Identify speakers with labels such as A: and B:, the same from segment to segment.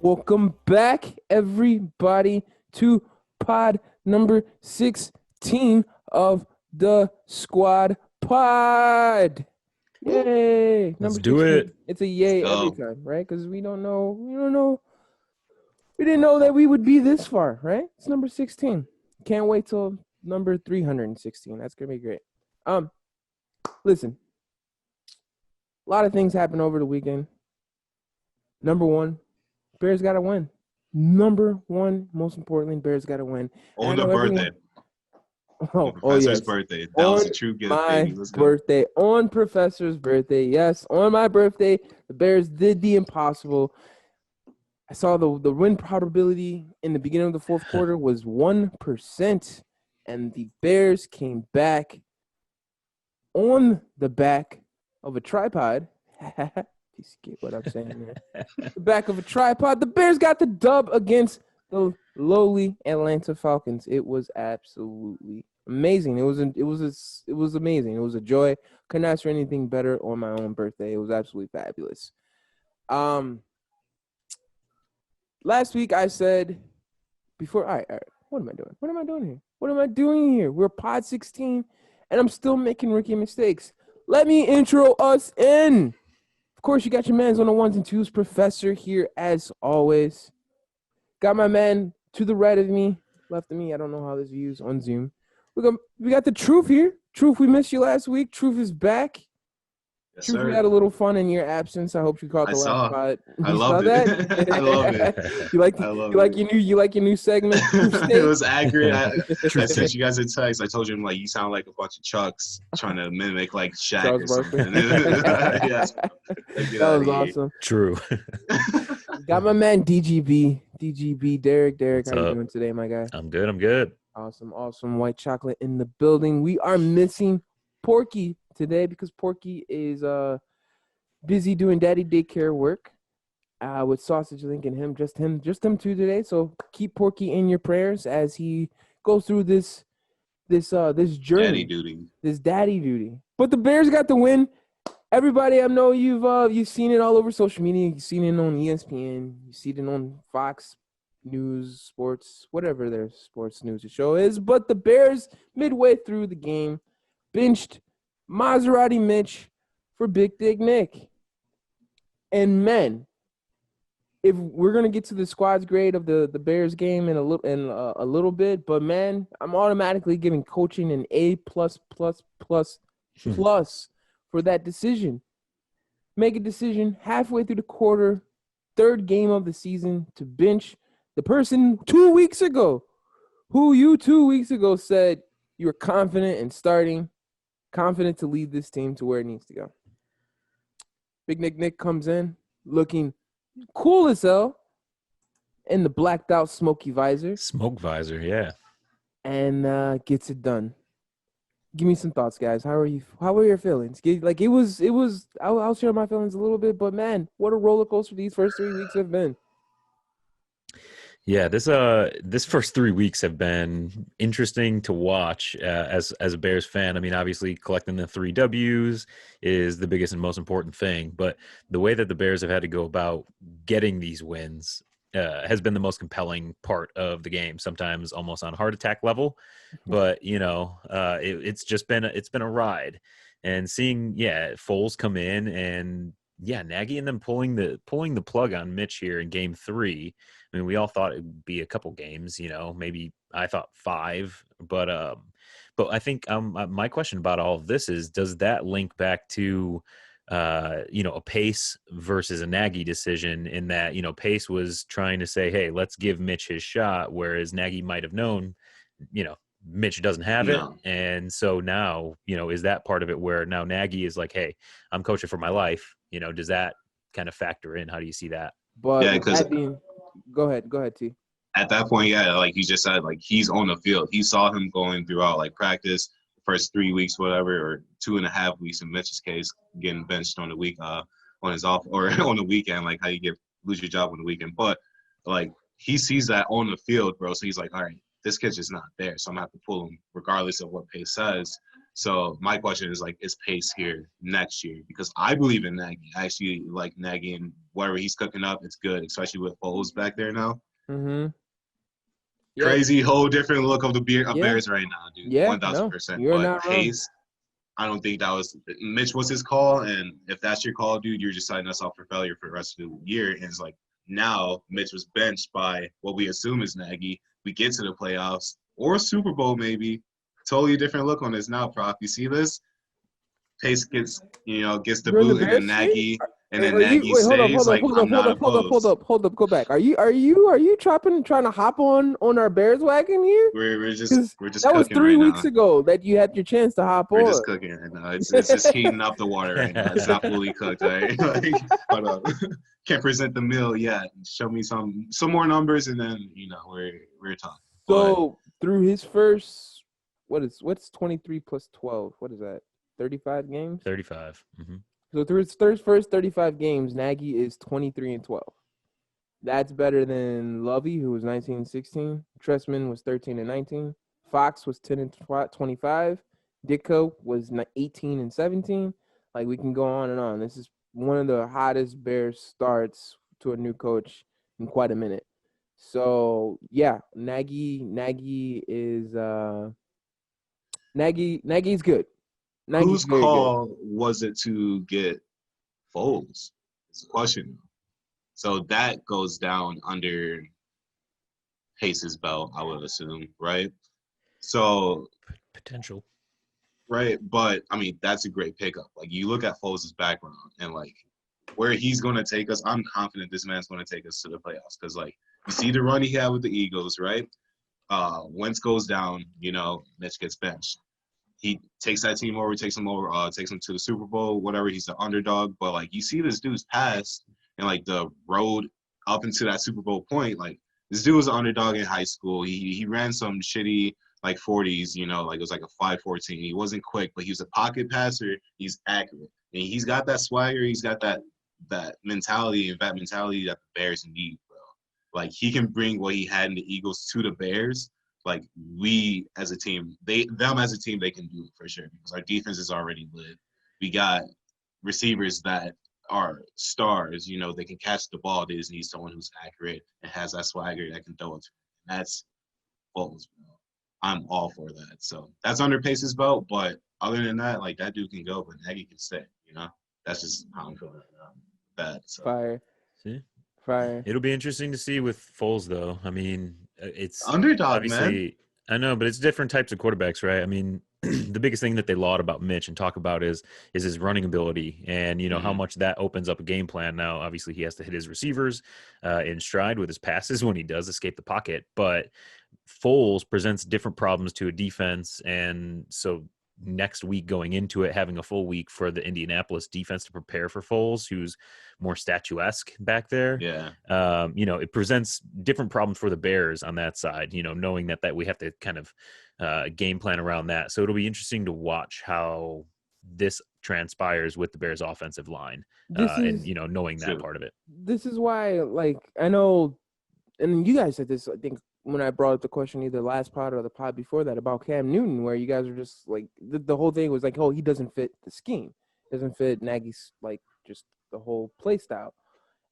A: Welcome back, everybody, to pod number 16 of the Squad Pod. Yay!
B: Let's
A: Number
B: do
A: 16.
B: it.
A: It's a yay
C: Let's
A: every
C: go.
A: time, right? Because we didn't know that we would be this far, right? It's number 16. Can't wait till number 316. That's gonna be great. Listen, a lot of things happened over the weekend. Number one, Bears got to win. Number one, most importantly, Bears got to win.
C: On the birthday.
A: Oh,
C: Professor's
A: yes.
C: birthday. That was a true gift,
A: My
C: baby. Let's go.
A: birthday, on Professor's birthday. Yes, on my birthday, the Bears did the impossible. I saw the win probability in the beginning of the fourth quarter was 1%, and the Bears came back on the back of a tripod. You get what I'm saying, man. The back of a tripod. The Bears got the dub against the lowly Atlanta Falcons. It was absolutely amazing. It was amazing. It was a joy. Couldn't ask for anything better on my own birthday. It was absolutely fabulous. Last week I said before. All right. What am I doing? What am I doing here? We're pod 16, and I'm still making rookie mistakes. Let me intro us in. Of course, you got your mans on the ones and twos. Professor here as always. Got my man to the right of me, left of me. I don't know how this views on Zoom. We got the Truth here. Truth, we missed you last week. Truth is back.
C: Yes,
A: Truth,
C: sir.
A: we had a little fun in your absence. I hope you caught the last spot.
C: I
A: You
C: loved
A: saw
C: it.
A: that?
C: I loved it.
A: You like your new segment?
C: It was accurate. I
B: State.
C: sent you guys a text. I told you, like, you sound like a bunch of Chucks trying to mimic like Shaq
A: Charles
C: or
A: Barkley.
C: something. Yes.
A: That was awesome.
B: True.
A: Got my man DGB Derek.
B: What's
A: How you
B: up?
A: doing today, my guy?
B: I'm good.
A: Awesome. White chocolate in the building. We are missing Porky today because Porky is busy doing daddy daycare work with Sausage Link and him, just him two today. So keep Porky in your prayers as he goes through this journey, this daddy duty. But the Bears got the win. Everybody, I know you've seen it all over social media. You've seen it on ESPN. You've seen it on Fox News, Sports, whatever their sports news show is. But the Bears, midway through the game, benched Maserati Mitch for Big Dick Nick. And men, if we're gonna get to the squad's grade of the Bears game in a little bit, but man, I'm automatically giving coaching an A+++ for that decision. Make a decision halfway through the quarter, third game of the season, to bench the person 2 weeks ago, who you 2 weeks ago said you were confident in starting, confident to lead this team to where it needs to go. Big Nick comes in looking cool as hell in the blacked out smoky visor.
B: Smoke visor, yeah.
A: And gets it done. Give me some thoughts, guys. How were your feelings? I'll share my feelings a little bit, but man, what a roller coaster these first 3 weeks have been.
B: Yeah, this first 3 weeks have been interesting to watch as a Bears fan. I mean, obviously collecting the 3 W's is the biggest and most important thing, but the way that the Bears have had to go about getting these wins has been the most compelling part of the game. Sometimes almost on heart attack level, but it's been a ride. And seeing Foles come in and Nagy and them pulling the plug on Mitch here in game 3. I mean, we all thought it would be a couple games, maybe I thought 5, but I think my question about all of this is, does that link back to a Pace versus a Nagy decision, in that Pace was trying to say, hey, let's give Mitch his shot, whereas Nagy might have known Mitch doesn't have it, and so now is that part of it where now Nagy is like, hey, I'm coaching for my life? Does that kind of factor in? How do you see that?
A: But go ahead, T.
C: At that point, like you just said, like, he's on the field. He saw him going throughout like practice, the first 3 weeks, whatever, or 2.5 weeks in Mitch's case, getting benched on the week, on his off or on the weekend, like how you lose your job on the weekend. But like he sees that on the field, bro. So he's like, all right, this kid's just not there, so I'm gonna have to pull him regardless of what Pace says. So my question is like, is Pace here next year? Because I believe in Nagy. I actually like Nagy and whatever he's cooking up, it's good, especially with Foles back there now.
A: Mm-hmm. Yeah.
C: Crazy, whole different look of the
A: Yeah.
C: Bears right now, dude.
A: Yeah.
C: 1,000%.
A: You're
C: But
A: not wrong.
C: Pace, I don't think that was Mitch was his call, and if that's your call, dude, you're just setting us up for failure for the rest of the year. And it's like now Mitch was benched by what we assume is Nagy. We get to the playoffs or Super Bowl maybe. Totally different look on this now, Prof. You see this? Pace gets the
A: You're in the
C: boot, and then
A: Bears stream?
C: Nagy
A: Wait, hold up,
C: stays.
A: hold up,
C: Like
A: hold
C: I'm
A: up,
C: not
A: hold
C: opposed.
A: up, go back. Are you trying to hop on our Bears wagon here?
C: We're just
A: 'Cause that was
C: cooking
A: 3
C: right
A: weeks
C: now.
A: ago that you had your chance to hop
C: We're just
A: on.
C: cooking right now. It's just heating up the water right now. It's not fully cooked, right? Like, hold up. Can't present the meal yet. Show me some more numbers, and then we're talking.
A: So through his first, what's 23 plus 12? What is that? 35 games.
B: 35. Mm-hmm.
A: So through his first 35 games, Nagy is 23-12. That's better than Lovey, who was 19-16. Tressman was 13-19. Fox was 10-25. Ditko was 18-17. Like, we can go on and on. This is one of the hottest Bears starts to a new coach in quite a minute. So yeah, Nagy is Nagy's good.
C: Whose
A: very
C: call
A: good.
C: was it to get Foles? It's the question. So that goes down under Pace's belt, I would assume, right? So
B: Potential.
C: right, but I mean that's a great pickup. Like you look at Foles' background and like where he's going to take us. I'm confident this man's going to take us to the playoffs because like you see the run he had with the Eagles, right? Wentz goes down, Mitch gets benched. He takes that team over, takes them to the Super Bowl, whatever. He's the underdog, but like you see this dude's past and like the road up into that Super Bowl point. Like this dude was an underdog in high school. He ran some shitty like 40s, like it was like a 5.14. He wasn't quick, but he was a pocket passer. He's accurate, and he's got that swagger. He's got that mentality and that mentality that the Bears need, bro. Like he can bring what he had in the Eagles to the Bears. Like we as a team, them as a team, they can do it for sure because our defense is already lit. We got receivers that are stars. They can catch the ball. They just need someone who's accurate and has that swagger that can throw it. And that's Foles, bro. I'm all for that. So that's under Pace's belt. But other than that, like that dude can go, but Nagy can stay. That's just how I'm feeling right now. So.
A: Fire.
B: See?
A: Fire.
B: It'll be interesting to see with Foles, though. I mean, it's
C: underdog,
B: obviously,
C: man.
B: I know, but it's different types of quarterbacks, right? I mean, the biggest thing that they laud about Mitch and talk about is his running ability and, how much that opens up a game plan. Now, obviously, he has to hit his receivers in stride with his passes when he does escape the pocket. But Foles presents different problems to a defense. And so next week going into it, having a full week for the Indianapolis defense to prepare for Foles, who's more statuesque back there.
C: Yeah.
B: It presents different problems for the Bears on that side, knowing that we have to kind of game plan around that. So it'll be interesting to watch how this transpires with the Bears offensive line and knowing that part of it.
A: This is why, like, I know, and you guys said this, I think, when I brought up the question either last pod or the pod before that about Cam Newton, where you guys are just like the whole thing was like, oh, he doesn't fit the scheme, doesn't fit Nagy's like just the whole play style,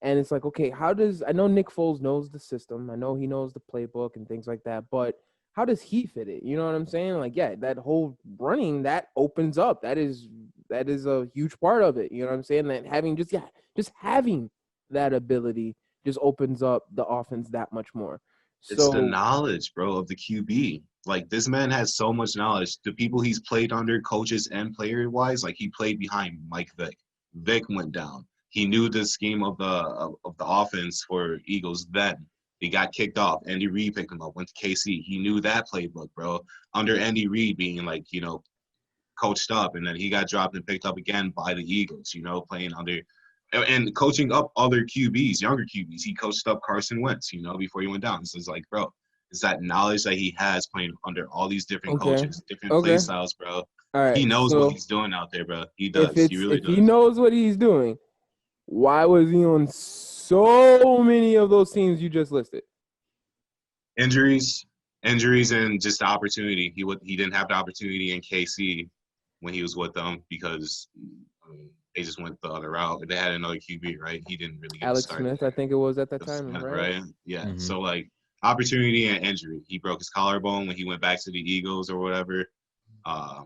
A: and it's like, okay, I know Nick Foles knows the system, I know he knows the playbook and things like that, but how does he fit it? You know what I'm saying? Like, yeah, that whole running that opens up, that is a huge part of it. You know what I'm saying? That having just having that ability just opens up the offense that much more.
C: It's the knowledge, bro, of the QB. Like, this man has so much knowledge. The people he's played under, coaches and player-wise, like, he played behind Mike Vick. Vick went down. He knew the scheme of the offense for Eagles then. He got kicked off. Andy Reid picked him up, went to KC. He knew that playbook, bro. Under Andy Reid being, like, coached up. And then he got dropped and picked up again by the Eagles, playing under – and coaching up other QBs, younger QBs. He coached up Carson Wentz, before he went down. So it's like, bro, it's that knowledge that he has playing under all these different coaches, different play styles, bro.
A: All right,
C: he knows what he's doing out there, bro. He does. He really does.
A: If he knows what he's doing, why was he on so many of those teams you just listed?
C: Injuries, and just the opportunity. He didn't have the opportunity in KC. when he was with them because they just went the other route. They had another QB, right? He didn't really get a
A: Alex
C: start.
A: Smith, I think it was at that time,
C: Smith,
A: right?
C: right? Yeah.
B: Mhm.
C: So like opportunity and injury. He broke his collarbone when he went back to the Eagles or whatever. Yeah,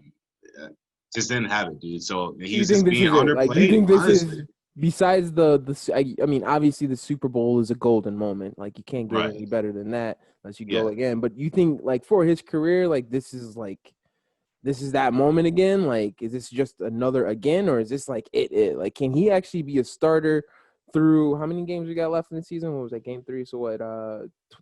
C: just didn't have it, dude. So
A: So
C: he
A: you
C: was
A: think
C: just
A: this
C: being
A: is it? Like, you
C: underplayed,
A: think this
C: honestly.
A: is besides I mean, obviously the Super Bowl is a golden moment. Like, you can't get
C: Right.
A: any better than that unless you
C: Yeah.
A: go again. But you think like for his career, like this is that moment again? Like, is this just another again, or is this like it? Like, can he actually be a starter through how many games we got left in the season? What was that, game 3? So what,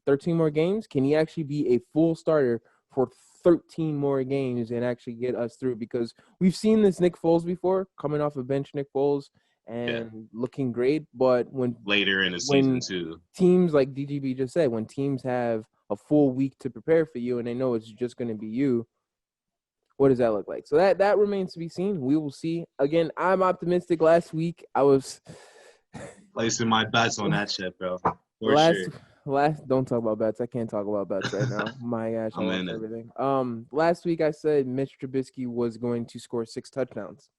A: 13 more games? Can he actually be a full starter for 13 more games and actually get us through? Because we've seen this Nick Foles before, coming off a bench Nick Foles and looking great. But
C: Later in the season
A: when
C: too.
A: teams, like DGB just said, when teams have a full week to prepare for you and they know it's just going to be you, what does that look like? So that remains to be seen. We will see. Again, I'm optimistic. Last week I was
C: Placing my bets on that shit, bro. For
A: last
C: sure.
A: don't talk about bets. I can't talk about bets right now. My gosh, I
C: I'm
A: lost
C: in it.
A: everything. Last week I said Mitch Trubisky was going to score 6 touchdowns.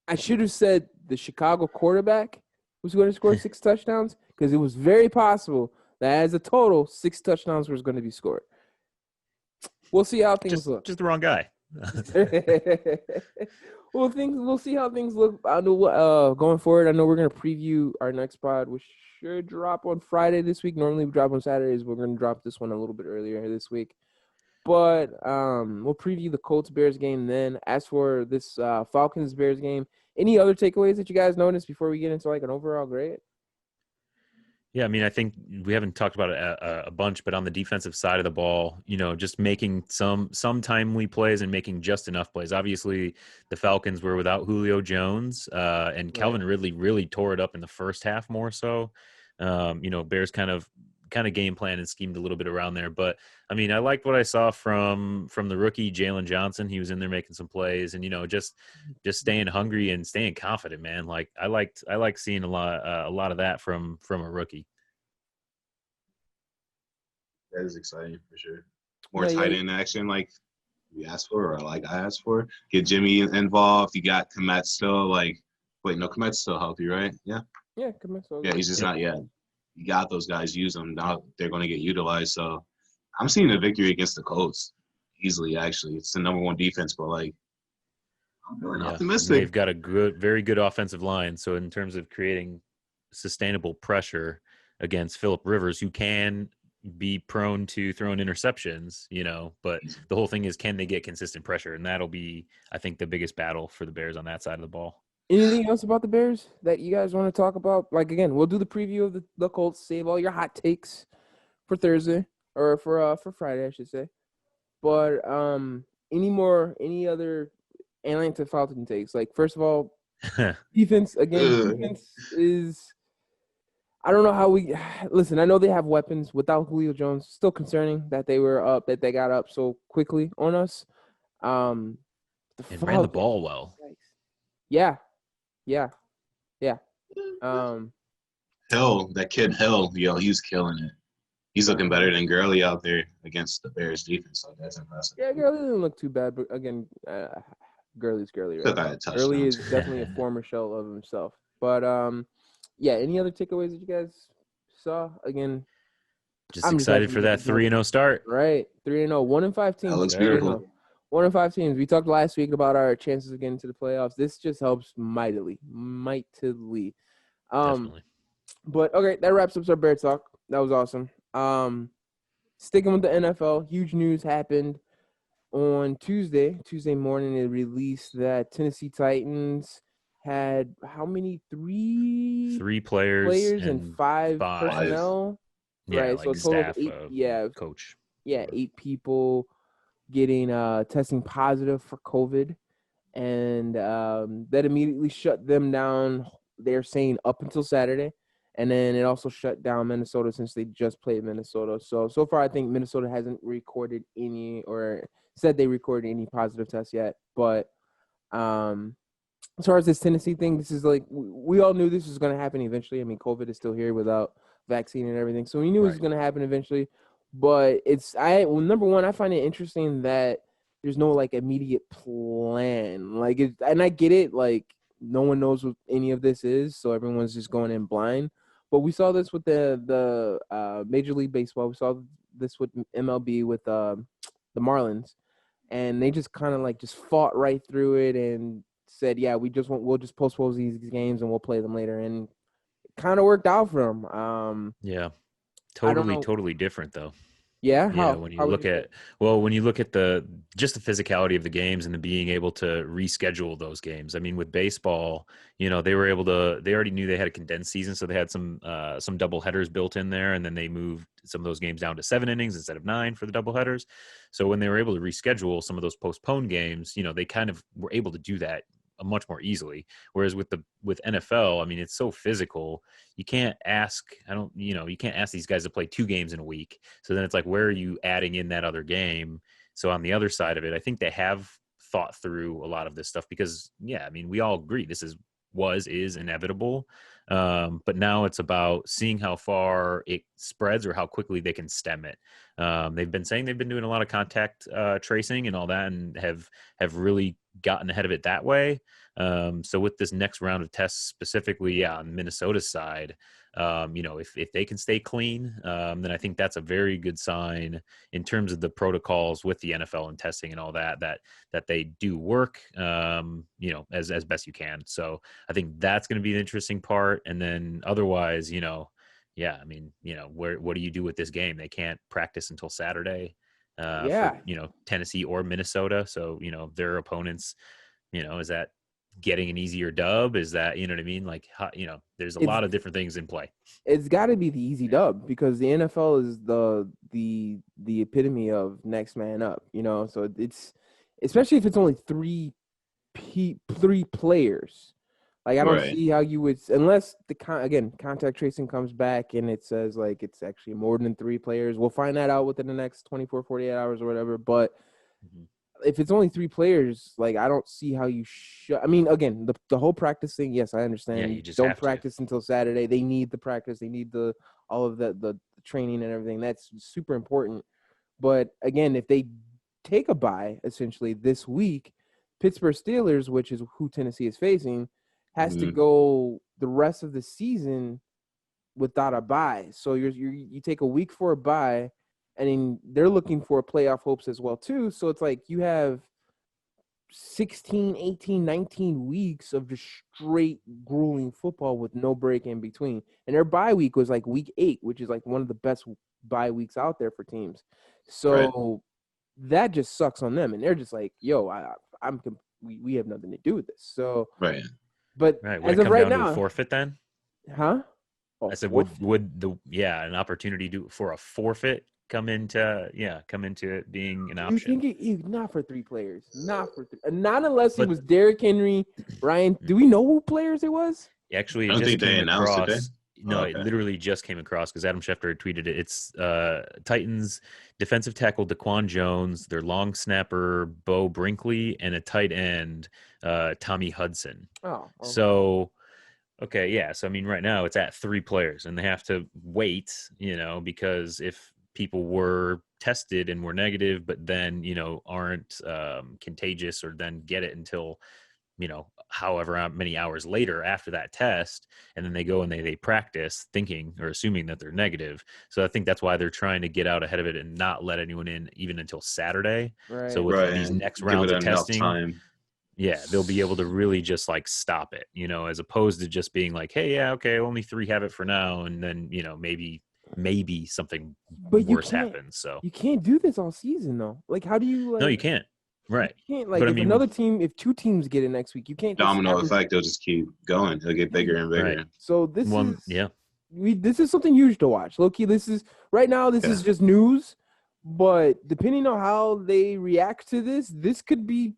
A: I should have said the Chicago quarterback was going to score 6 touchdowns because it was very possible that as a total 6 touchdowns was going to be scored. We'll see how things look.
B: Just the wrong guy.
A: We'll see how things look. I know going forward. I know we're gonna preview our next pod, which should drop on Friday this week. Normally we drop on Saturdays. We're gonna drop this one a little bit earlier this week. But we'll preview the Colts Bears game then. As for this Falcons Bears game, any other takeaways that you guys noticed before we get into like an overall grade?
B: Yeah, I mean, I think we haven't talked about it a bunch, but on the defensive side of the ball, just making some timely plays and making just enough plays. Obviously, the Falcons were without Julio Jones, and Calvin Ridley really tore it up in the first half more so. Bears kind of game plan and schemed a little bit around there. But I mean, I liked what I saw from the rookie Jalen Johnson. He was in there making some plays, and just staying hungry and staying confident, man. Like I like seeing a lot of that from a rookie.
C: That is exciting for sure. More tight end action like we asked for, or like I asked for. Get Jimmy involved. You got Komet still. Wait, no, Komet's still healthy, right? Yeah.
A: Yeah, Komet.
C: Yeah, he's just not yet. You got those guys. Use them now. They're going to get utilized. So I'm seeing a victory against the Colts easily. Actually, it's the number 1 defense, but I'm feeling optimistic.
B: They've got a very good offensive line. So in terms of creating sustainable pressure against Phillip Rivers, who can be prone to throwing interceptions, but the whole thing is, can they get consistent pressure? And that'll be, I think, the biggest battle for the Bears on that side of the ball.
A: Anything else about the Bears that you guys want to talk about? Like, again, we'll do the preview of the Colts. Save all your hot takes for Thursday or for Friday, I should say. But any other Atlanta Falcon takes? Like, first of all, defense is. I don't know how we listen. I know they have weapons without Julio Jones. Still concerning that they got up so quickly on us.
B: And ran the ball well.
A: Yeah.
C: Hill, that kid Hill, he's killing it. He's looking better than Gurley out there against the Bears defense. So that's impressive.
A: Yeah, Gurley didn't look too bad, but again, Gurley's Gurley. Right? Gurley is definitely a former shell of himself. But any other takeaways that you guys saw? Again,
B: I'm excited for that 3-0 start.
A: Right, 3-0, 1-5 teams.
C: That looks beautiful.
A: 1-5 teams. We talked last week about our chances of getting to the playoffs. This just helps mightily.
B: Definitely.
A: But okay, that wraps up our Bear talk. That was awesome. Sticking with the NFL, huge news happened on Tuesday morning. It released that Tennessee Titans had how many? Three players and five personnel.
B: Yeah,
A: right.
B: Like
A: so a total
B: staff,
A: of 8.
B: coach.
A: Yeah, 8 people getting testing positive for COVID, and that immediately shut them down. They're saying up until Saturday. And then it also shut down Minnesota since they just played Minnesota. So far, I think Minnesota hasn't recorded any or said they recorded any positive tests yet. But as far as this Tennessee thing, this is like we all knew this was going to happen eventually. I mean, COVID is still here without vaccine and everything. So we knew it was going to happen eventually. But number one, I find it interesting that there's no like immediate plan. Like, and I get it. Like, no one knows what any of this is, so everyone's just going in blind. But we saw this with the Major League Baseball. We saw this with MLB with the Marlins, and they just kind of like just fought right through it and said, "Yeah, we'll just postpone these games and we'll play them later." And it kind of worked out for them.
B: Yeah.
A: I don't know.
B: Totally different though.
A: Yeah,
B: Yeah, when you
A: how would
B: look
A: you say?
B: at when you look at the just the physicality of the games and the being able to reschedule those games. I mean, with baseball, they were able to. They already knew they had a condensed season, so they had some double headers built in there, and then they moved some of those games down to 7 innings instead of 9 for the double headers. So when they were able to reschedule some of those postponed games, they kind of were able to do that much more easily. Whereas with NFL, I mean, it's so physical. You can't ask. You can't ask these guys to play 2 games in a week. So then it's like, where are you adding in that other game? So on the other side of it, I think they have thought through a lot of this stuff because, yeah, I mean, we all agree this is inevitable. But now it's about seeing how far it spreads or how quickly they can stem it. They've been saying they've been doing a lot of contact tracing and all that, and have really gotten ahead of it that way. So with this next round of tests specifically, yeah, on Minnesota's side, if they can stay clean, then I think that's a very good sign in terms of the protocols with the NFL and testing and all that they do work, as best you can. So I think that's going to be the interesting part. And then otherwise, yeah, I mean, what do you do with this game? They can't practice until Saturday for,
A: Yeah,
B: Tennessee or Minnesota. So, their opponents, is that getting an easier dub? Is that, you know what I mean? Like, there's a
A: it's
B: lot of different things in play.
A: it's got to be the easy dub because the NFL is the epitome of next man up. So it's especially if it's only three players. Like, I don't
C: Right.
A: see how you would, unless contact tracing comes back and it says like it's actually more than 3 players. We'll find that out within the next 24, 48 hours or whatever. But
B: Mhm.
A: if it's only 3 players, like, I don't see how you should. I mean, again, the whole practice thing. Yes, I
B: Yeah,
A: understand.
B: you just
A: Don't
B: have to.
A: practice until Saturday. They need the practice. They need all of the training and everything. That's super important. But again, if they take a bye essentially this week, Pittsburgh Steelers, which is who Tennessee is facing, has to
C: Mhm.
A: go the rest of the season without a bye. So you take a week for a bye, and then they're looking for playoff hopes as well too. So it's like you have 16, 18, 19 weeks of just straight grueling football with no break in between. And their bye week was like week 8, which is like one of the best bye weeks out there for teams.
C: Right.
A: So that just sucks on them. And they're just like, yo, we have nothing to do with this. So,
C: Right.
A: but
B: Right. Would
A: as
B: it
A: of
B: come
A: right
B: down to a
A: now,
B: forfeit then?
A: huh? Oh,
B: I said,
A: forfeit?
B: an opportunity for a forfeit come into it being an
A: You
B: option?
A: think not for 3 players, not unless it
B: But
A: was Derrick Henry, Ryan. Do
B: mm,
A: we know who players it was?
B: actually,
C: I
B: it
C: don't
B: just
C: think they
B: came
C: announced it. They.
B: across.
C: Oh,
B: No, it
C: okay.
B: literally just came across because Adam Schefter tweeted it. It's Titans defensive tackle Daquan Jones, their long snapper Bo Brinkley, and a tight end Tommy Hudson.
A: Oh, okay.
B: So okay, yeah. So I mean, right now it's at 3 players, and they have to wait, because if people were tested and were negative, but then aren't contagious or then get it until however many hours later after that test, and then they go and they practice thinking or assuming that they're negative. So I think that's why they're trying to get out ahead of it and not let anyone in even until Saturday. So
A: Right.
B: with
C: Right.
B: these
C: And
B: next
C: give it
B: rounds of
C: enough
B: testing,
C: time.
B: yeah, they'll be able to really just like stop it, as opposed to just being like, hey, yeah, okay, only 3 have it for now, and then maybe something
A: But
B: worse happens. So
A: you can't do this all season though. Like, how do you
B: no, you
A: like?
B: can't.
A: You
B: Right,
A: can't
B: but
A: like
B: I mean,
A: if 2 teams get it next week, you can't just
C: Domino effect. They'll just keep going. It'll get bigger and
B: right,
C: bigger.
A: So this
B: one,
A: is
B: yeah,
A: this is something huge to watch. Loki, this is right now. This
C: Yeah.
A: is just news, but depending on how they react to this could be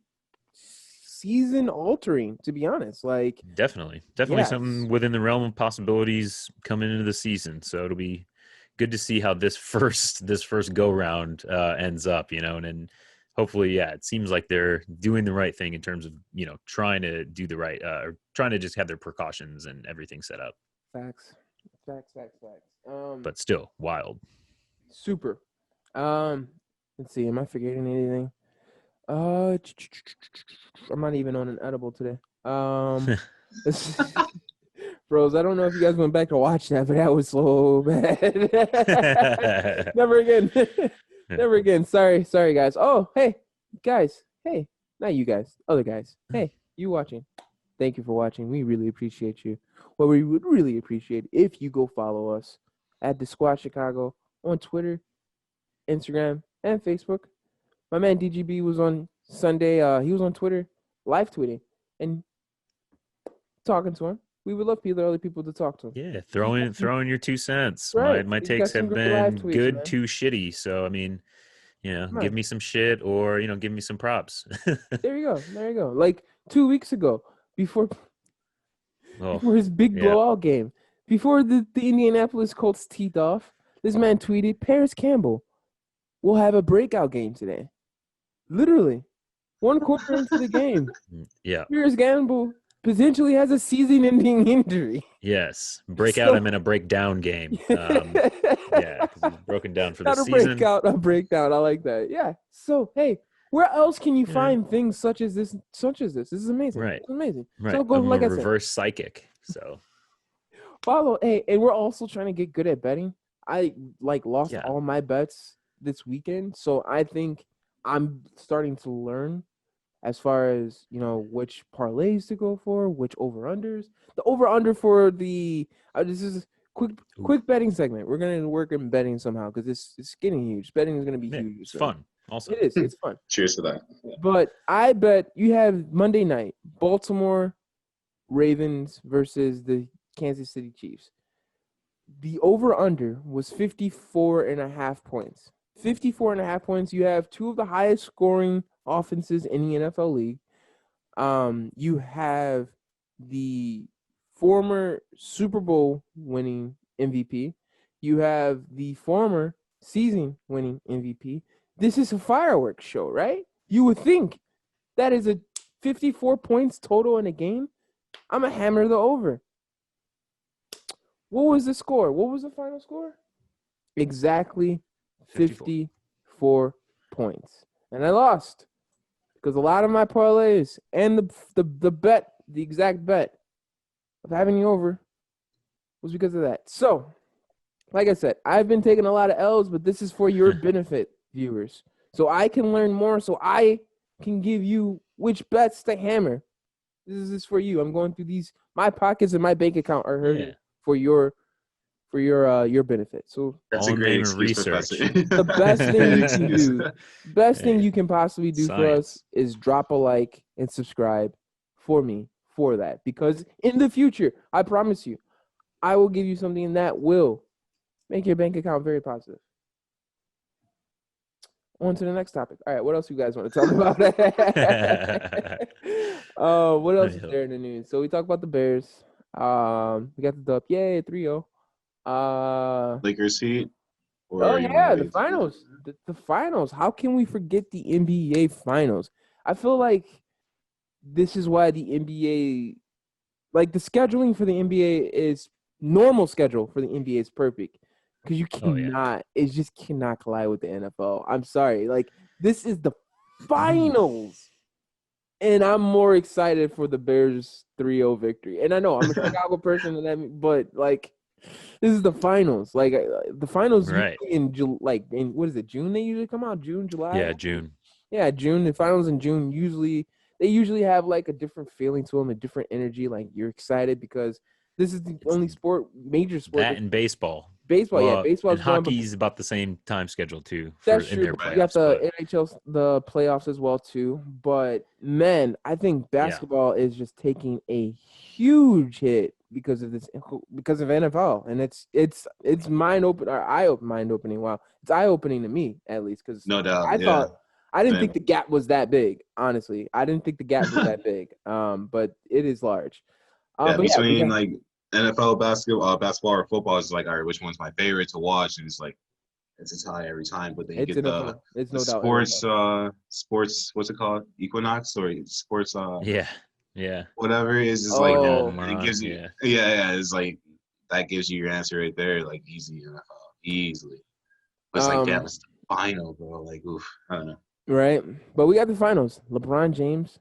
A: season altering. To be honest, like,
B: definitely
A: yes,
B: something within the realm of possibilities coming into the season. So it'll be good to see how this first go round ends up, and then hopefully, yeah, it seems like they're doing the right thing in terms of trying to do the right or trying to just have their precautions and everything set up.
A: facts, facts.
B: But still wild.
A: Super. Um, let's see. Am I forgetting anything? I'm not even on an edible today. Bros, I don't know if you guys went back to watch that, but that was so bad. Never again. Never again. Sorry, guys. Oh, hey, guys. Hey, not you guys. Other guys. Hey, you watching. Thank you for watching. We really appreciate you. Well, we would really appreciate if you go follow us at DaSquad Chicago on Twitter, Instagram, and Facebook. My man DGB was on Sunday. He was on Twitter, live tweeting and talking to him. We would love other people to talk to him.
B: Yeah, throw in your 2 cents.
A: Right.
B: My
A: He's got
B: takes
A: some
B: have
A: great live
B: been
A: tweets,
B: good
A: man.
B: to shitty. So I mean,
A: Right.
B: give me some shit or give me some props.
A: There you go. Like 2 weeks ago, before his big blowout game, before the Indianapolis Colts teed off, this man tweeted, Paris Campbell will have a breakout game today. Literally. 1 quarter into the game.
B: Yeah.
A: Paris Campbell potentially has a season-ending injury.
B: Yes. I'm in a breakdown game. Yeah, because he's broken down for the season.
A: Not a breakdown. I like that. Yeah. So, hey, where else can you find things such as this? This is amazing.
B: Right.
A: It's amazing.
B: Right.
A: So go,
B: I'm
A: like
B: a
A: I said,
B: reverse psychic. So
A: follow. Hey, and we're also trying to get good at betting. I lost all my bets this weekend, so I think I'm starting to learn as far as which parlays to go for, which over-unders. The over-under for the this is quick betting segment. We're gonna work in betting somehow because it's getting huge. Betting is gonna be huge.
B: It's fun. Also,
A: it is. It's fun.
C: Cheers to that. Yeah.
A: But I bet you have Monday night Baltimore Ravens versus the Kansas City Chiefs. The over-under was 54.5 points. 54.5 points. You have 2 of the highest scoring offenses in the NFL league. You have the former Super Bowl winning MVP. You have the former season winning MVP. This is a fireworks show, right? You would think that is a 54 points total in a game. I'm going to hammer the over. What was the score? What was the final score? Exactly 54 points. And I lost because a lot of my parlays and the exact bet of having you over was because of that. So, like I said, I've been taking a lot of L's, but this is for your benefit, viewers. So I can learn more, so I can give you which bets to hammer. This is for you. I'm going through these. My pockets and my bank account are hurting for your benefit. So
C: that's a great excuse,
B: research.
A: The best thing you can do, thing you can possibly do for us is drop a like and subscribe for me for that. Because in the future, I promise you, I will give you something that will make your bank account very positive. On to the next topic. All right, what else you guys want to talk about? What else is there in the news? So we talked about the Bears. We got the dub. Yay, 3-0.
C: Lakers Heat.
A: The finals. The finals. How can we forget the NBA finals? I feel like this is why the NBA, like the scheduling for the NBA is normal schedule for the NBA is perfect. Because you cannot, it just cannot collide with the NFL. I'm sorry. Like, this is the finals. And I'm more excited for the Bears 3-0 victory. And I know I'm a Chicago person, but like, this is the finals. Like, the finals in what is it, June they usually come out? June, July?
B: Yeah, June.
A: Yeah, June. The finals in June they usually have like a different feeling to them, a different energy. Like, you're excited because this is the only major sport.
B: That and baseball.
A: Baseball.
B: And hockey's about the same time schedule too.
A: That's true. You got the NHL, the playoffs as well too. But man, I think basketball is just taking a huge hit because of NFL, and it's mind opening. Wow, it's eye opening to me at least because
C: no doubt.
A: I didn't think the gap was that big. Honestly, I didn't think the gap was that big. But it is large.
C: Between like NFL basketball or football is like, all right, which one's my favorite to watch? And it's like, it's a tie every time. But then you get the sports, what's it called? Equinox or sports?
B: Yeah.
C: Whatever it is, it's it gives you, it's like, that gives you your answer right there, like easy NFL, easily. But it's like, damn, it's the final, bro. Like, oof, I don't know.
A: Right. But we got the finals. LeBron James,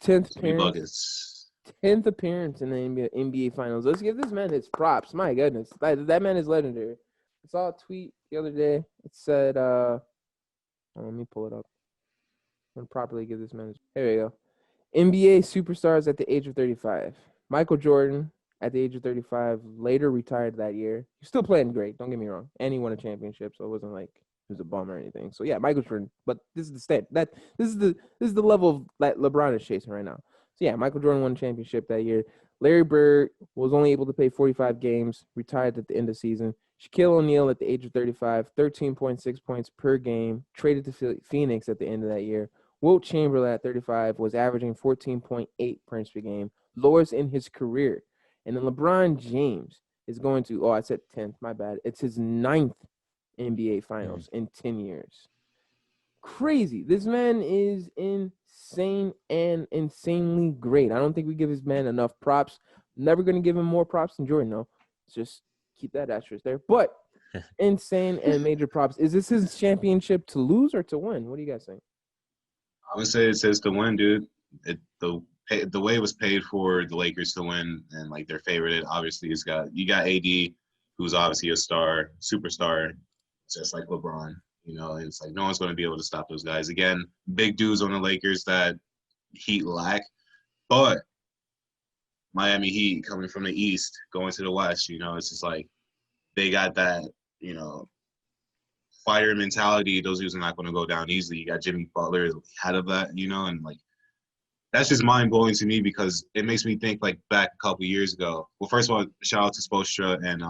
A: 10th
C: Jimmy
A: appearance.
C: Buckets.
A: 10th appearance in the NBA Finals. Let's give this man his props. My goodness. That man is legendary. I saw a tweet the other day. It said, let me pull it up. I'm going to properly give this man his. Here we go. NBA superstars at the age of 35. Michael Jordan at the age of 35, later retired that year. He's still playing great, don't get me wrong. And he won a championship, so it wasn't like he was a bum or anything. So yeah, Michael Jordan, but this is the state. This is the level of that LeBron is chasing right now. So yeah, Michael Jordan won a championship that year. Larry Bird was only able to play 45 games, retired at the end of the season. Shaquille O'Neal at the age of 35, 13.6 points per game, traded to Phoenix at the end of that year. Wilt Chamberlain at 35 was averaging 14.8 points per game, lowest in his career. And then LeBron James is going to, I said 10th, my bad. It's his 9th NBA Finals in 10 years. Crazy. This man is insane and insanely great. I don't think we give this man enough props. Never going to give him more props than Jordan, though. Just keep that asterisk there. But insane and major props. Is this his championship to lose or to win? What do you guys think?
C: I would say it says to win, dude. The way it was paid for the Lakers to win, and like their favorite, obviously, you got AD, who's obviously a star, superstar, just like LeBron. You know, and it's like no one's going to be able to stop those guys. Again, big dudes on the Lakers that Heat lack, but Miami Heat coming from the East, going to the West, you know, it's just like they got that, you know, fighter mentality. Those dudes are not going to go down easily. You got Jimmy Butler ahead of that, you know, and like that's just mind blowing to me because it makes me think like back a couple years ago. Well, first of all, shout out to Spoelstra and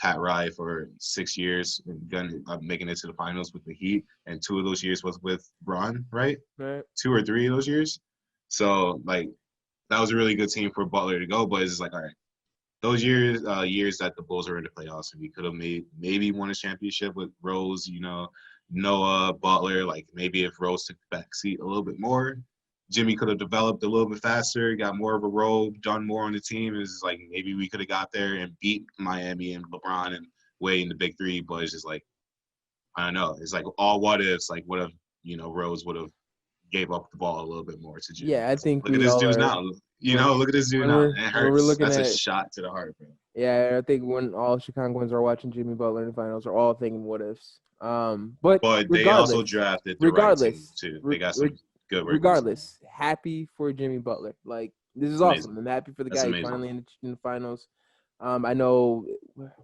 C: Pat Riley for 6 years and making it to the finals with the Heat, and 2 of those years was with Bron, right? 2 or 3 of those years. So like that was a really good team for Butler to go, but it's just like all right. Those years that the Bulls were in the playoffs, and we could have maybe won a championship with Rose, you know, Noah, Butler. Like maybe if Rose took the back seat a little bit more, Jimmy could have developed a little bit faster, got more of a role, done more on the team. It's like maybe we could have got there and beat Miami and LeBron and Wade in the big three. But it's just like I don't know. It's like all what ifs. Like what if Rose would have gave up the ball a little bit more to Jimmy.
A: Yeah, I think
C: look at this dude now. Look at this dude now. It hurts. That's a shot to the heart, bro.
A: Yeah, I think when all Chicagoans are watching Jimmy Butler in the finals, are all thinking what ifs. But
C: they also drafted the right team too. They got some good.
A: Regardless, happy for Jimmy Butler. Like this is awesome. I'm happy for the guy finally in the finals. I know.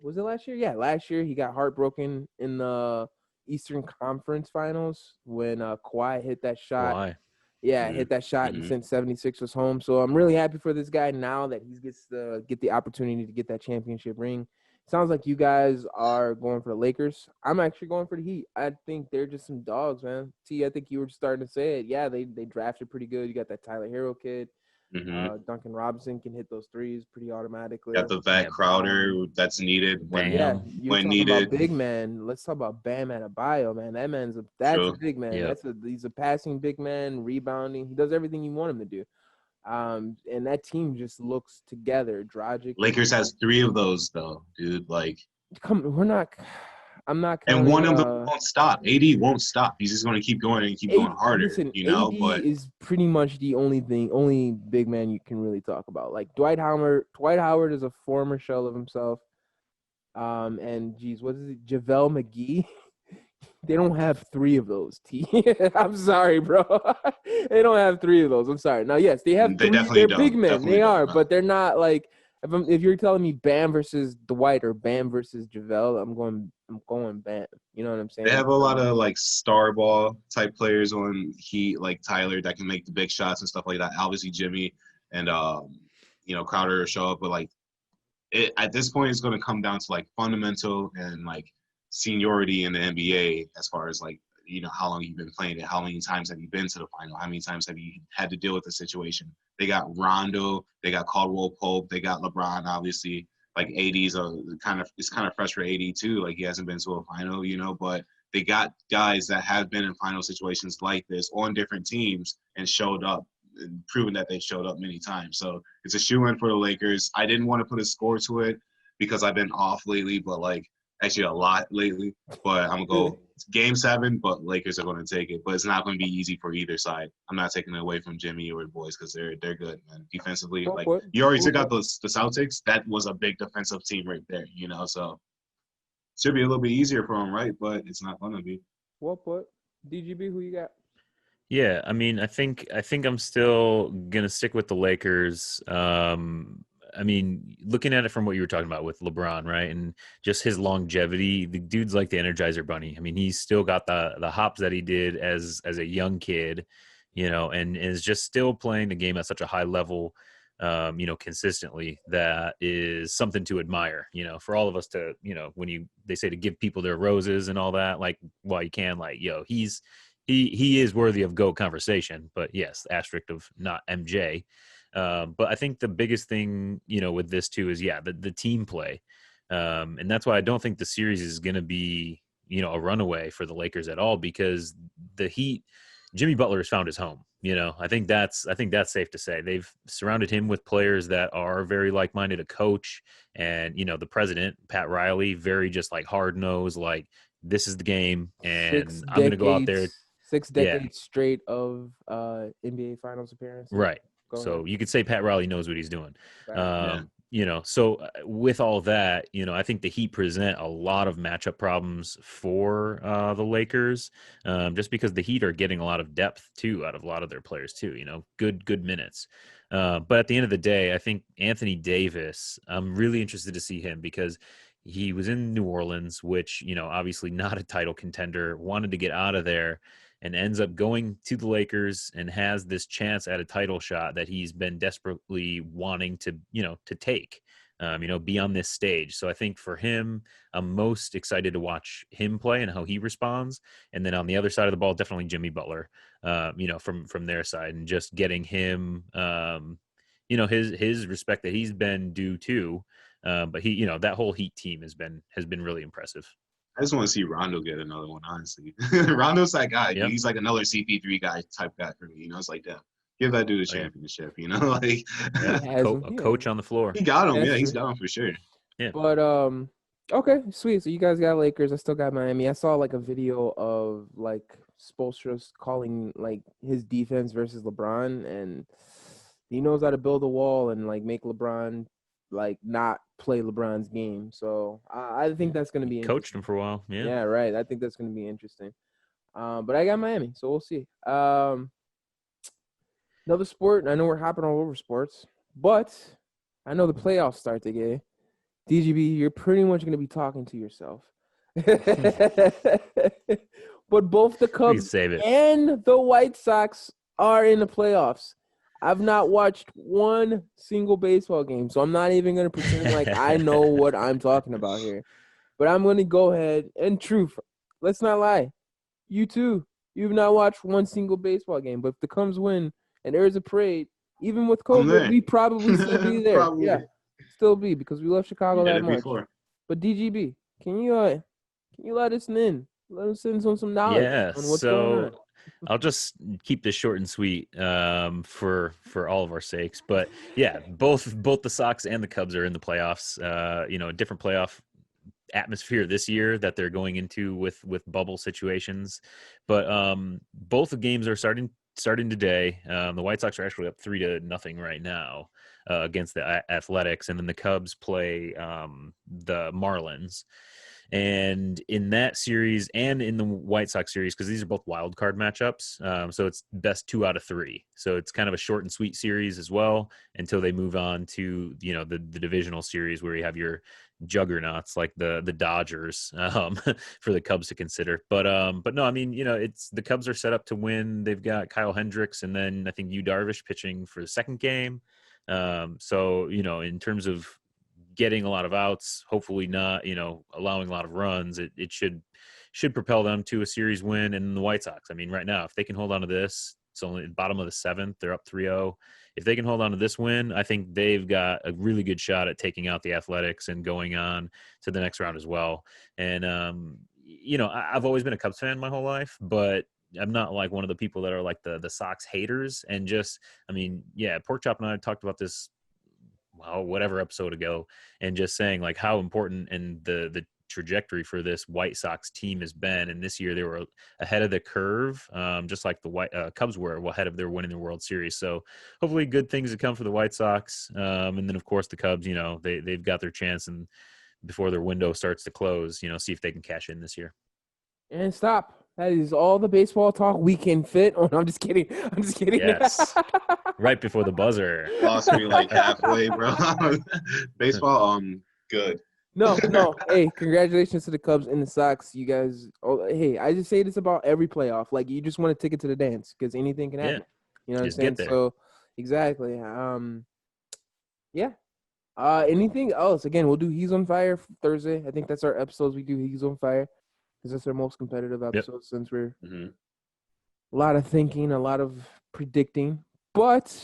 A: Was it last year? Yeah, last year he got heartbroken in the Eastern Conference Finals when Kawhi hit that shot.
B: Why?
A: Yeah, hit that shot and sent 76 was home. So I'm really happy for this guy now that he gets to get the opportunity to get that championship ring. Sounds like you guys are going for the Lakers. I'm actually going for the Heat. I think they're just some dogs, man. T, I think you were starting to say it. Yeah, they drafted pretty good. You got that Tyler Hero kid. Duncan Robinson can hit those threes pretty automatically.
C: Got the Vat Crowder that's needed when needed.
A: About big man. Let's talk about Bam Adebayo, man. That man's a big man. Yep. He's a passing big man, rebounding. He does everything you want him to do. And that team just looks together. Dragic.
C: Lakers has 3 of those though, dude. Like,
A: I'm not.
C: And one of them won't stop. AD won't stop. He's just going to keep going and keep going harder.
A: Listen, AD is pretty much the only big man you can really talk about. Like Dwight Howard is a former shell of himself. And geez, what is it? JaVale McGee. They don't have 3 of those. I'm sorry, bro. They don't have 3 of those. I'm sorry. Now, yes, they have 3. They're big men. They are, but they're not like. If you're telling me Bam versus Dwight or Bam versus JaVale, I'm going Bam. You know what I'm saying?
C: They have a lot of like star ball type players on Heat, like Tyler that can make the big shots and stuff like that. Obviously Jimmy and Crowder show up, but like at this point it's going to come down to like fundamental and like seniority in the NBA as far as like how long you've been playing it, how many times have you been to the final, how many times have you had to deal with the situation. They got Rondo, they got Caldwell Pope, they got LeBron, obviously. Like AD's kind of fresh for AD too. Like he hasn't been to a final, but they got guys that have been in final situations like this on different teams and showed up and proven that they showed up many times. So it's a shoe-in for the Lakers. I didn't want to put a score to it because I've been off lately, but like actually a lot lately. But I'm gonna go Game 7. But Lakers are going to take it. But it's not going to be easy for either side. I'm not taking it away from Jimmy or the boys because they're good, man. Defensively, like you already took out the Celtics. That was a big defensive team right there. So should be a little bit easier for them, right? But it's not going to be.
A: Well put. DGB, who you got?
B: Yeah, I mean, I think I'm still gonna stick with the Lakers. I mean, looking at it from what you were talking about with LeBron, right, and just his longevity, the dude's like the Energizer Bunny. I mean, he's still got the hops that he did as a young kid, and is just still playing the game at such a high level, consistently. That is something to admire, for all of us to, when they say to give people their roses and all that, like, while you can, like, he is worthy of GOAT conversation, but yes, asterisk of not MJ. But I think the biggest thing, with this too is, the team play. And that's why I don't think the series is going to be, a runaway for the Lakers at all, because the Heat, Jimmy Butler has found his home. I think that's safe to say. They've surrounded him with players that are very like-minded, a coach and, the president, Pat Riley, very just like hard-nosed, like, this is the game and I'm going to go out there.
A: 6 decades straight of NBA Finals appearances.
B: Right. So you could say Pat Riley knows what he's doing.
C: Yeah.
B: So with all that, I think the Heat present a lot of matchup problems for the Lakers, just because the Heat are getting a lot of depth too out of a lot of their players too. Good minutes. But at the end of the day, I think Anthony Davis, I'm really interested to see him because he was in New Orleans, which, obviously not a title contender, wanted to get out of there, and ends up going to the Lakers and has this chance at a title shot that he's been desperately wanting to take, be on this stage. So I think for him, I'm most excited to watch him play and how he responds. And then on the other side of the ball, definitely Jimmy Butler, from their side, and just getting him, his respect that he's been due to. But he, that whole Heat team has been really impressive.
C: I just want to see Rondo get another one, honestly. Rondo's that guy.
B: Yep.
C: He's like another CP3 guy type guy for me. It's like, damn, give that dude a championship, like
B: a coach on the floor.
C: He got him. He's got him for sure.
B: Yeah.
A: But okay, sweet. So you guys got Lakers. I still got Miami. I saw like a video of like Spoelstra's calling like his defense versus LeBron, and he knows how to build a wall and like make LeBron like not play LeBron's game. So I think that's going to be
B: coached him for a while.
A: Yeah, right. I think that's going to be interesting. But I got Miami, so we'll see. Another sport. I know we're hopping all over sports, but I know the playoffs start today. DGB, you're pretty much going to be talking to yourself. But both the Cubs and the White Sox are in the playoffs. I've not watched one single baseball game, so I'm not even going to pretend like I know what I'm talking about here. But I'm going to go ahead and truth. Let's not lie. You too. You've not watched one single baseball game. But if the Cubs win and there's a parade, even with COVID, we probably still be there. Yeah, still be, because we love Chicago that much. Before. But DGB, can you let us in? Let us in on some knowledge on what's going on.
B: I'll just keep this short and sweet for all of our sakes. But yeah, both the Sox and the Cubs are in the playoffs. A different playoff atmosphere this year that they're going into with bubble situations. But both the games are starting today. The White Sox are actually up 3-0 right now against the Athletics, and then the Cubs play the Marlins. And in that series and in the White Sox series, because these are both wild card matchups, so it's best 2 out of 3. So it's kind of a short and sweet series as well until they move on to the divisional series where you have your juggernauts like the Dodgers for the Cubs to consider. But no, I mean, it's the Cubs are set up to win. They've got Kyle Hendricks and then I think Yu Darvish pitching for the second game. So in terms of getting a lot of outs, hopefully not, allowing a lot of runs, it should propel them to a series win. And the White Sox, I mean, right now, if they can hold on to this, it's only bottom of the 7th, they're up 3-0. If they can hold on to this win, I think they've got a really good shot at taking out the Athletics and going on to the next round as well. And, I've always been a Cubs fan my whole life, but I'm not like one of the people that are like the Sox haters. And just, I mean, yeah, Porkchop and I talked about this whatever episode ago, and just saying like how important and the trajectory for this White Sox team has been. And this year they were ahead of the curve, just like the Cubs were ahead of their winning the World Series. So hopefully good things to come for the White Sox. And then, of course, the Cubs, they've got their chance, and before their window starts to close, see if they can cash in this year.
A: And stop. That is all the baseball talk we can fit. Oh, no, I'm just kidding.
B: Yes. Right before the buzzer.
C: Lost me like halfway, bro. Baseball, good.
A: No. Hey, congratulations to the Cubs and the Sox. You guys, hey, I just say this about every playoff. Like, you just want a ticket to the dance because anything can happen. You know what I'm saying?
B: Get there.
A: So, exactly. Yeah. Anything else? Again, we'll do He's on Fire Thursday. I think that's our episodes. We do He's on Fire because that's our most competitive episode since we're a lot of thinking, a lot of predicting. But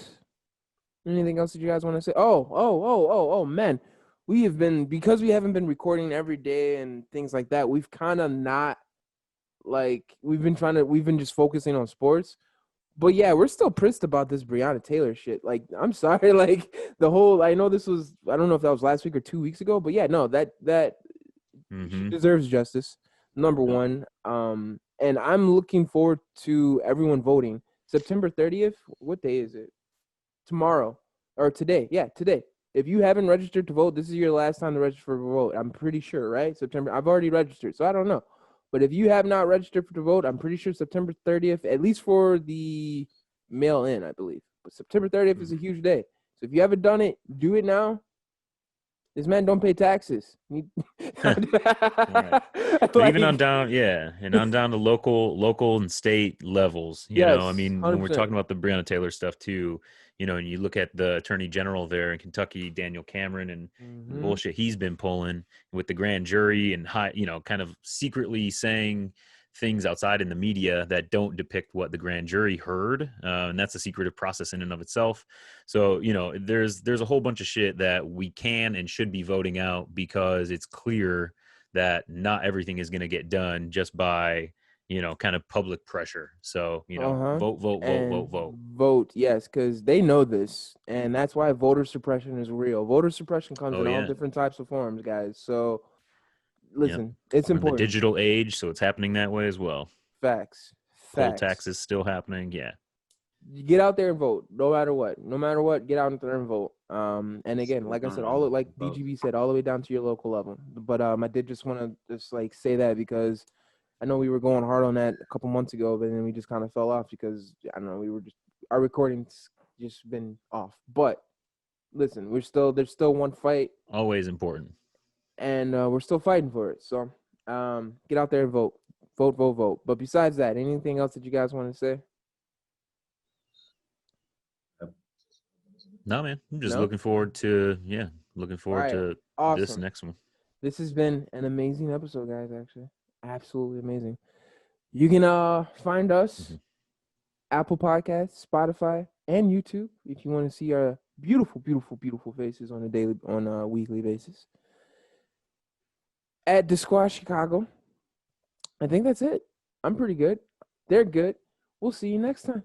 A: anything else that you guys want to say? Oh, man. Because we haven't been recording every day and things like that, we've kind of not, like, we've been just focusing on sports. But yeah, we're still pissed about this Breonna Taylor shit. Like, I'm sorry, like I know this was, I don't know if that was last week or 2 weeks ago, but yeah, no, that she deserves justice, number one. And I'm looking forward to everyone voting. September 30th, what day is it? Tomorrow or today? Yeah, today. If you haven't registered to vote, this is your last time to register for a vote. I'm pretty sure, right? September. I've already registered, so I don't know. But if you have not registered to vote, I'm pretty sure September 30th, at least for the mail-in, I believe. But September 30th is a huge day. So if you haven't done it, do it now. This man don't pay taxes.
B: Right. But even on down to local and state levels, I mean, 100%. When we're talking about the Breonna Taylor stuff too, and you look at the attorney general there in Kentucky, Daniel Cameron, and the bullshit he's been pulling with the grand jury and kind of secretly saying things outside in the media that don't depict what the grand jury heard, and that's a secretive process in and of itself. So there's a whole bunch of shit that we can and should be voting out because it's clear that not everything is going to get done just by kind of public pressure. So
A: vote, yes, because they know this, and that's why voter suppression is real. Voter suppression comes in all different types of forms, guys. So listen, it's important.
B: We're in the digital age, so it's happening that way as well.
A: Facts.
B: Poll tax is still happening. Yeah.
A: You get out there and vote, no matter what. Get out there and vote. And again, like I said, like DGB said, all the way down to your local level. But I did just want to say that because I know we were going hard on that a couple months ago, but then we just kind of fell off because I don't know, our recording's just been off. But listen, there's still one fight.
B: Always important.
A: And we're still fighting for it. So get out there and vote. Vote. But besides that, anything else that you guys want to say?
B: No, man. I'm just looking forward to
A: awesome.
B: This next one.
A: This has been an amazing episode, guys, actually. Absolutely amazing. You can find us Apple Podcasts, Spotify, and YouTube if you want to see our beautiful, beautiful, beautiful faces on a weekly basis. At DaSquad Chicago. I think that's it. I'm pretty good. They're good. We'll see you next time.